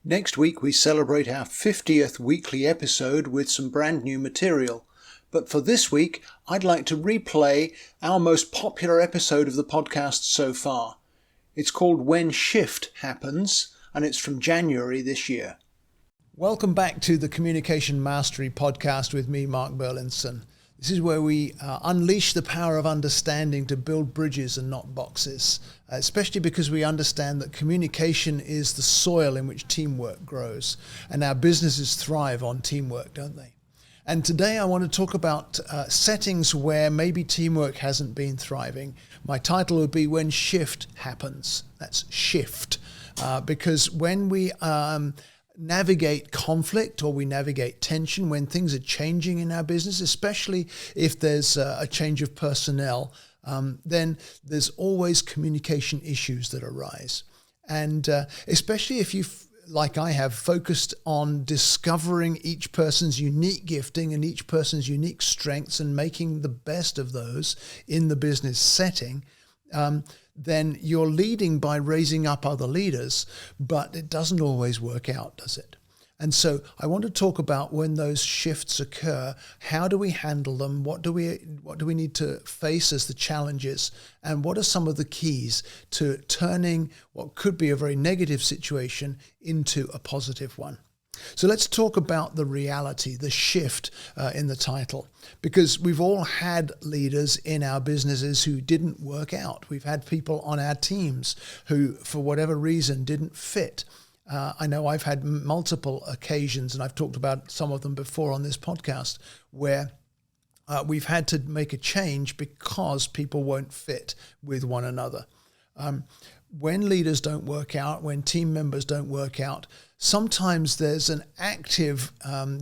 Next week we celebrate our 50th weekly episode with some brand new material. But for this week, I'd like to replay our most popular episode of the podcast so far. It's called When Shift Happens, and it's from January this year. Welcome back to the Communication Mastery Podcast with me, Mark Burlinson. This is where we unleash the power of understanding to build bridges and not boxes, especially because we understand that communication is the soil in which teamwork grows, and our businesses thrive on teamwork, don't they? And today I want to talk about settings where maybe teamwork hasn't been thriving. My title would be When Shift Happens. That's shift, because when we navigate conflict or we navigate tension, when things are changing in our business, especially if there's a change of personnel, then there's always communication issues that arise. And especially if you've, like I have, focused on discovering each person's unique gifting and each person's unique strengths and making the best of those in the business setting, then you're leading by raising up other leaders, but it doesn't always work out, does it? And so I want to talk about when those shifts occur, how do we handle them? What do we need to face as the challenges? And what are some of the keys to turning what could be a very negative situation into a positive one? So let's talk about the reality, the shift in the title, because we've all had leaders in our businesses who didn't work out. We've had people on our teams who, for whatever reason, didn't fit. I know I've had multiple occasions, and I've talked about some of them before on this podcast, where we've had to make a change because people won't fit with one another. When leaders don't work out, when team members don't work out, sometimes there's an active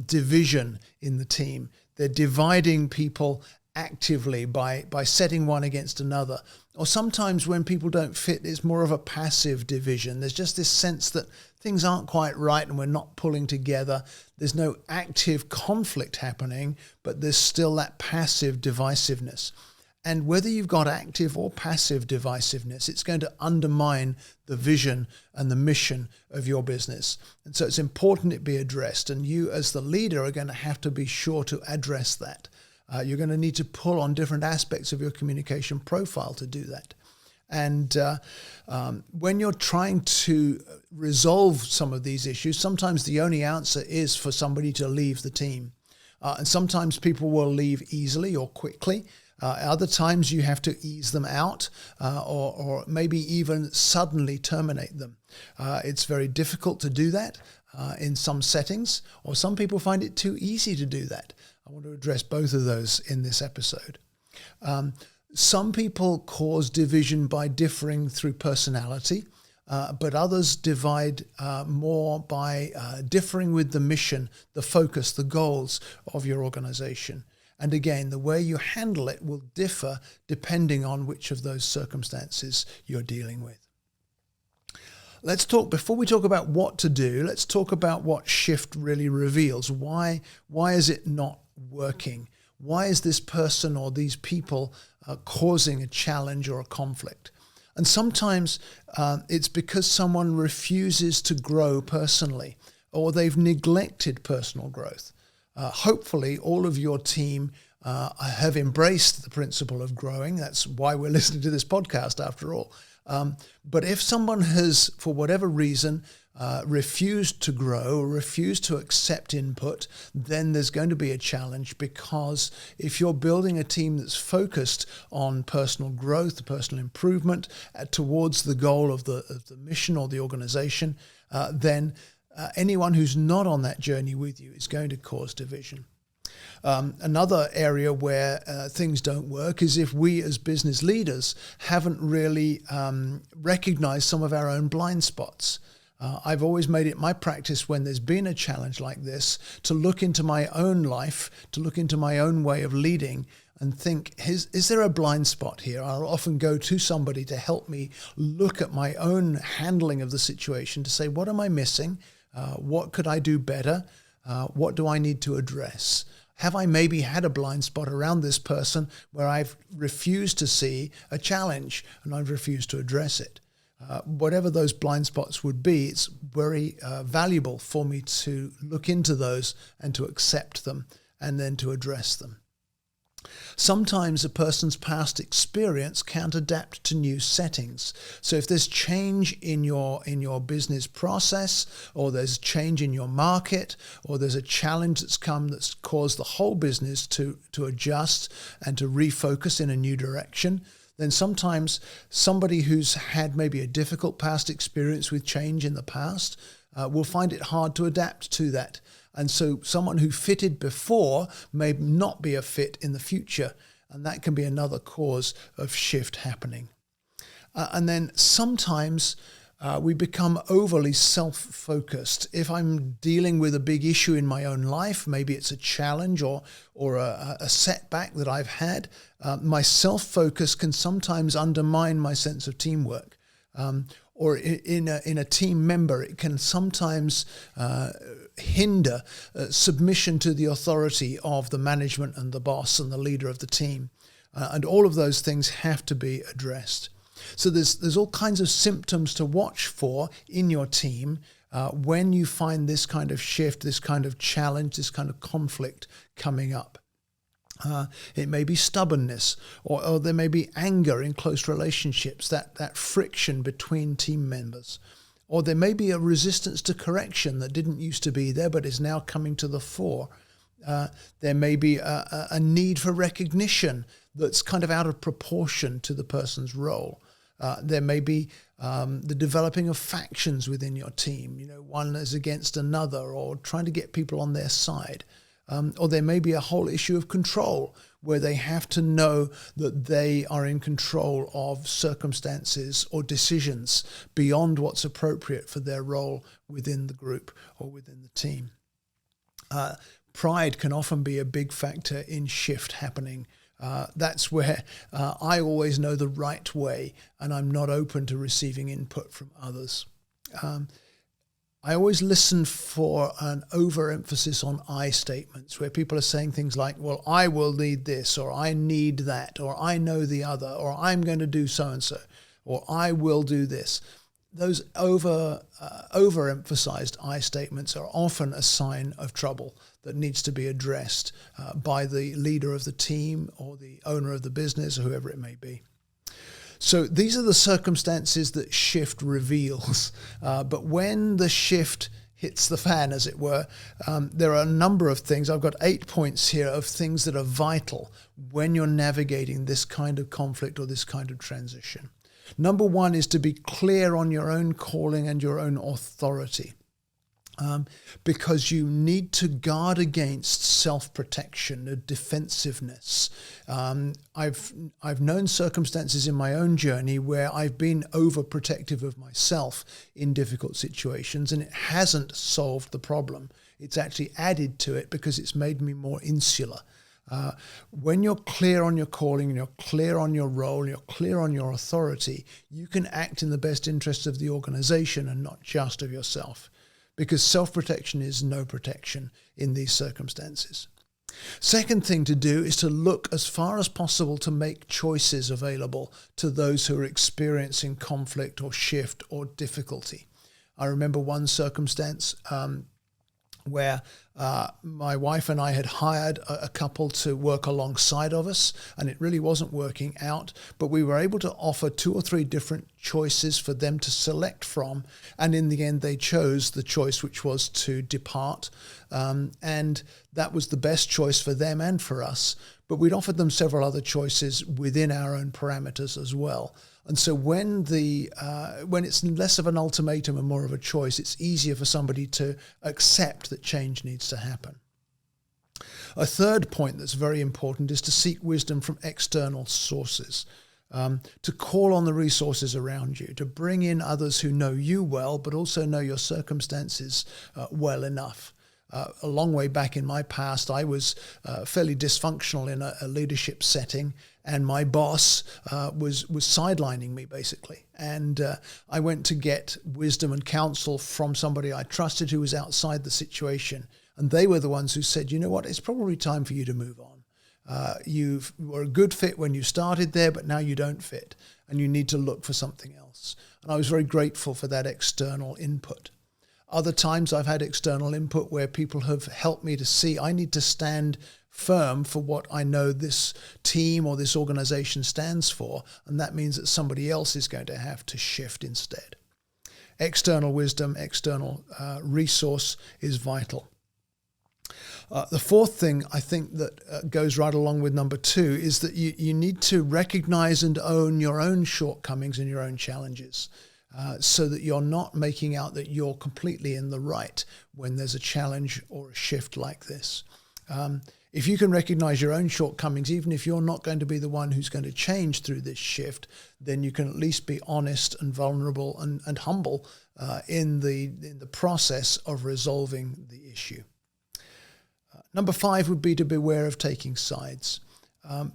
division in the team. They're dividing people actively by setting one against another. Or sometimes when people don't fit, it's more of a passive division. There's just this sense that things aren't quite right and we're not pulling together. There's no active conflict happening, but there's still that passive divisiveness. And whether you've got active or passive divisiveness, it's going to undermine the vision and the mission of your business. And so it's important it be addressed. And you as the leader are going to have to be sure to address that. You're going to need to pull on different aspects of your communication profile to do that. And when you're trying to resolve some of these issues, sometimes the only answer is for somebody to leave the team. And sometimes people will leave easily or quickly. Other times you have to ease them out or maybe even suddenly terminate them. It's very difficult to do that in some settings, or some people find it too easy to do that. I want to address both of those in this episode. Some people cause division by differing through personality, but others divide more by differing with the mission, the focus, the goals of your organization. And again, the way you handle it will differ depending on which of those circumstances you're dealing with. Let's talk, before we talk about what to do, let's talk about what shift really reveals. Why is it not working? Why is this person or these people causing a challenge or a conflict? And sometimes it's because someone refuses to grow personally, or they've neglected personal growth. Hopefully all of your team have embraced the principle of growing. That's why we're listening to this podcast after all. But if someone has, for whatever reason, refused to grow or refused to accept input, then there's going to be a challenge, because if you're building a team that's focused on personal growth, personal improvement towards the goal of the mission or the organization, then anyone who's not on that journey with you is going to cause division. Another area where things don't work is if we as business leaders haven't really recognized some of our own blind spots. I've always made it my practice when there's been a challenge like this to look into my own life, to look into my own way of leading and think, is there a blind spot here? I'll often go to somebody to help me look at my own handling of the situation to say, what am I missing? What could I do better? What do I need to address? Have I maybe had a blind spot around this person where I've refused to see a challenge and I've refused to address it? whatever those blind spots would be, it's very valuable for me to look into those and to accept them and then to address them. Sometimes a person's past experience can't adapt to new settings. So if there's change in your business process, or there's change in your market, or there's a challenge that's come that's caused the whole business to adjust and to refocus in a new direction, then sometimes somebody who's had maybe a difficult past experience with change in the past will find it hard to adapt to that. And so someone who fitted before may not be a fit in the future. And that can be another cause of shift happening. And then sometimes we become overly self-focused. If I'm dealing with a big issue in my own life, maybe it's a challenge or a setback that I've had, my self-focus can sometimes undermine my sense of teamwork. Or in a team member, it can sometimes hinder submission to the authority of the management and the boss and the leader of the team. And all of those things have to be addressed. So there's all kinds of symptoms to watch for in your team when you find this kind of shift, this kind of challenge, this kind of conflict coming up. It may be stubbornness, or there may be anger in close relationships, that friction between team members. Or there may be a resistance to correction that didn't used to be there but is now coming to the fore. There may be a need for recognition that's kind of out of proportion to the person's role. There may be the developing of factions within your team, one is against another, or trying to get people on their side. Or there may be a whole issue of control, where they have to know that they are in control of circumstances or decisions beyond what's appropriate for their role within the group or within the team. Pride can often be a big factor in shift happening. That's where I always know the right way, and I'm not open to receiving input from others. I always listen for an overemphasis on I statements, where people are saying things like, well, I will need this, or I need that, or I know the other, or I'm going to do so-and-so, or I will do this. Those overemphasized I statements are often a sign of trouble that needs to be addressed by the leader of the team or the owner of the business or whoever it may be. So these are the circumstances that shift reveals. But when the shift hits the fan, as it were, there are a number of things. I've got 8 points here of things that are vital when you're navigating this kind of conflict or this kind of transition. Number one is to be clear on your own calling and your own authority. Because you need to guard against self-protection, defensiveness. I've known circumstances in my own journey where I've been overprotective of myself in difficult situations, and it hasn't solved the problem. It's actually added to it because it's made me more insular. When you're clear on your calling, and you're clear on your role, and you're clear on your authority, you can act in the best interest of the organization and not just of yourself. Because self-protection is no protection in these circumstances. Second thing to do is to look as far as possible to make choices available to those who are experiencing conflict or shift or difficulty. I remember one circumstance where my wife and I had hired a couple to work alongside of us, and it really wasn't working out, but we were able to offer 2 or 3 different choices for them to select from, and in the end they chose the choice which was to depart, and that was the best choice for them and for us, but we'd offered them several other choices within our own parameters as well. And so when it's less of an ultimatum and more of a choice, it's easier for somebody to accept that change needs to happen. A third point that's very important is to seek wisdom from external sources, to call on the resources around you, to bring in others who know you well, but also know your circumstances well enough. A long way back in my past, I was fairly dysfunctional in a leadership setting, and my boss was sidelining me, basically. And I went to get wisdom and counsel from somebody I trusted who was outside the situation. And they were the ones who said, you know what, it's probably time for you to move on. You were a good fit when you started there, but now you don't fit, and you need to look for something else. And I was very grateful for that external input. Other times I've had external input where people have helped me to see I need to stand firm for what I know this team or this organization stands for, and that means that somebody else is going to have to shift instead. External wisdom, external resource is vital. The fourth thing I think that goes right along with number 2 is that you need to recognize and own your own shortcomings and your own challenges, so that you're not making out that you're completely in the right when there's a challenge or a shift like this. If you can recognize your own shortcomings, even if you're not going to be the one who's going to change through this shift, then you can at least be honest and vulnerable and humble in the process of resolving the issue. Number 5 would be to beware of taking sides,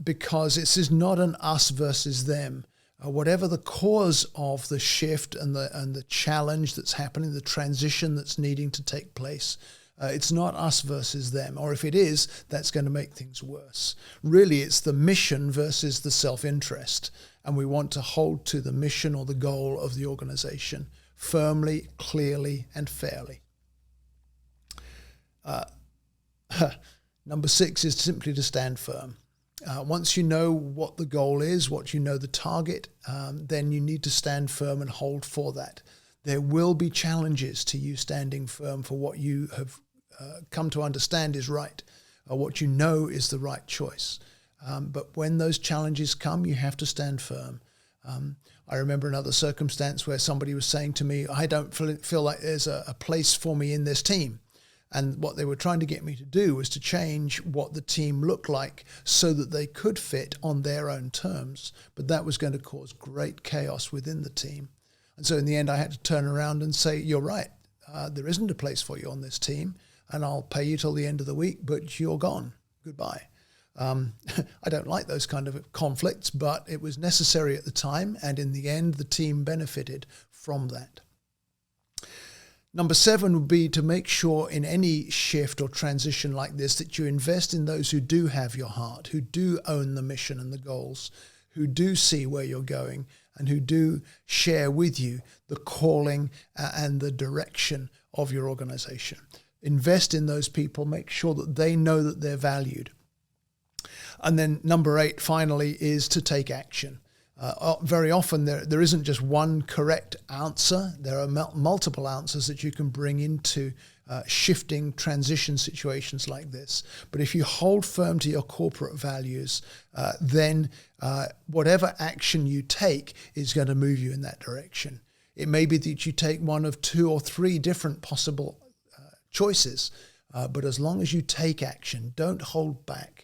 because this is not an us versus them. Whatever the cause of the shift and the challenge that's happening, the transition that's needing to take place, it's not us versus them. Or if it is, that's going to make things worse. Really, it's the mission versus the self-interest. And we want to hold to the mission or the goal of the organization firmly, clearly, and fairly. Number 6 is simply to stand firm. Once you know what the goal is, what you know the target, then you need to stand firm and hold for that. There will be challenges to you standing firm for what you have come to understand is right, or what you know is the right choice. But when those challenges come, you have to stand firm. I remember another circumstance where somebody was saying to me, I don't feel like there's a place for me in this team. And what they were trying to get me to do was to change what the team looked like so that they could fit on their own terms. But that was going to cause great chaos within the team. And so in the end, I had to turn around and say, you're right. There isn't a place for you on this team, and I'll pay you till the end of the week, but you're gone. Goodbye. I don't like those kind of conflicts, but it was necessary at the time. And in the end, the team benefited from that. Number 7 would be to make sure in any shift or transition like this that you invest in those who do have your heart, who do own the mission and the goals, who do see where you're going, and who do share with you the calling and the direction of your organization. Invest in those people, make sure that they know that they're valued. And then number 8, finally, is to take action. Very often there isn't just one correct answer. There are multiple answers that you can bring into shifting transition situations like this. But if you hold firm to your corporate values, then whatever action you take is going to move you in that direction. It may be that you take one of 2 or 3 different possible choices, but as long as you take action, don't hold back.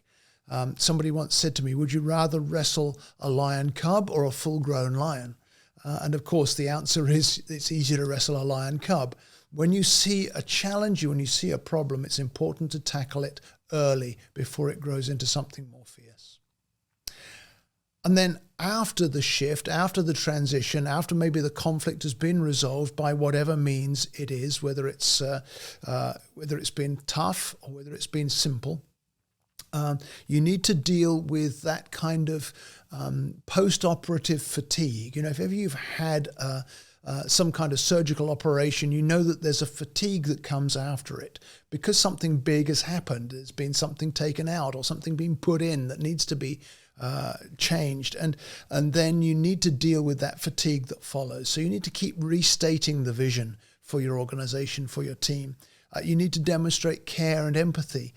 Somebody once said to me, would you rather wrestle a lion cub or a full-grown lion? And of course, the answer is it's easier to wrestle a lion cub. When you see a challenge, when you see a problem, it's important to tackle it early before it grows into something more fierce. And then after the shift, after the transition, after maybe the conflict has been resolved by whatever means it is, whether it's been tough or whether it's been simple, you need to deal with that kind of post-operative fatigue. You know, if ever you've had some kind of surgical operation, you know that there's a fatigue that comes after it because something big has happened. There's been something taken out or something being put in that needs to be changed. And then you need to deal with that fatigue that follows. So you need to keep restating the vision for your organization, for your team. You need to demonstrate care and empathy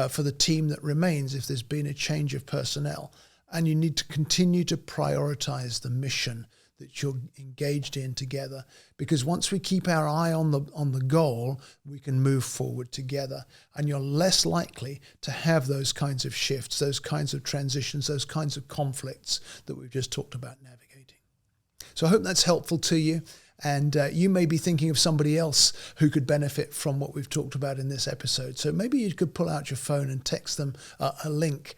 for the team that remains if there's been a change of personnel. And you need to continue to prioritize the mission that you're engaged in together. Because once we keep our eye on the goal, we can move forward together. And you're less likely to have those kinds of shifts, those kinds of transitions, those kinds of conflicts that we've just talked about navigating. So I hope that's helpful to you. And you may be thinking of somebody else who could benefit from what we've talked about in this episode. So maybe you could pull out your phone and text them a link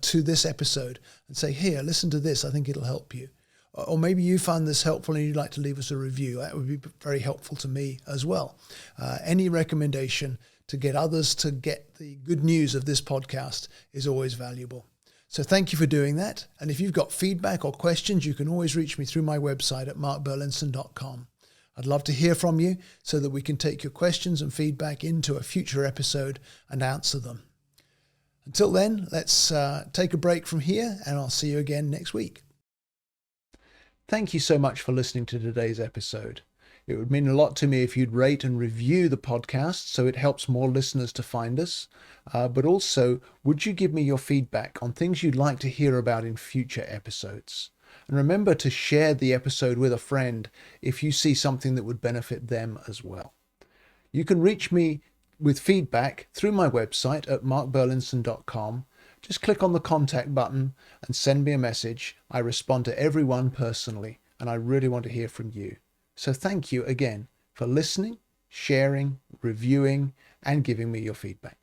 to this episode and say, here, listen to this. I think it'll help you. Or maybe you found this helpful and you'd like to leave us a review. That would be very helpful to me as well. Any recommendation to get others to get the good news of this podcast is always valuable. So thank you for doing that. And if you've got feedback or questions, you can always reach me through my website at markberlinson.com. I'd love to hear from you so that we can take your questions and feedback into a future episode and answer them. Until then, let's take a break from here, and I'll see you again next week. Thank you so much for listening to today's episode. It would mean a lot to me if you'd rate and review the podcast so it helps more listeners to find us. But also, would you give me your feedback on things you'd like to hear about in future episodes? And remember to share the episode with a friend if you see something that would benefit them as well. You can reach me with feedback through my website at markberlinson.com. Just click on the contact button and send me a message. I respond to everyone personally, and I really want to hear from you. So thank you again for listening, sharing, reviewing, and giving me your feedback.